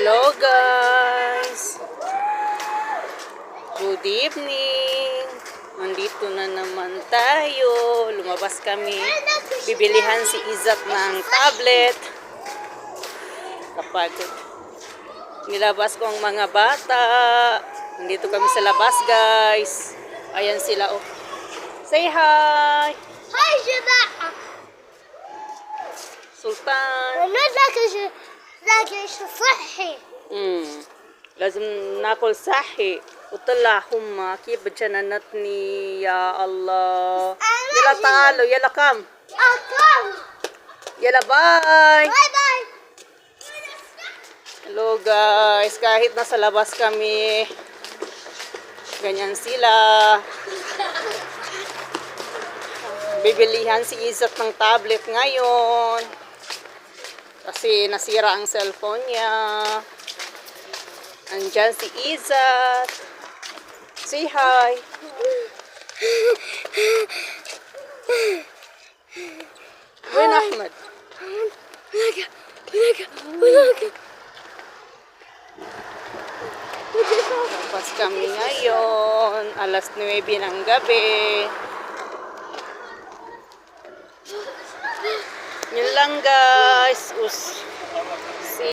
Hello guys! Good evening! Nandito na naman tayo. Lumabas kami. Bibilihan si Izat ng tablet. Kapag nilabas ko ang mga bata. Nandito kami sa labas guys. Ayan sila oh. Say hi! هاي جماعة Sultan! أنا ذاك صحي لازم ناكل صحي وطلع هم كيف بجننتني يا الله. يلا تعالوا يلا كم أكل يلا باي. باي باي Hello guys, kahit nasa labas kami, ganyan sila. Bibilihan si Izat ng tablet ngayon kasi nasira ang cellphone niya. Andyan si Izat. Say hi. Win Ahmed. Tapos kami ngayon, alas 9 ng gabi. Yun lang guys.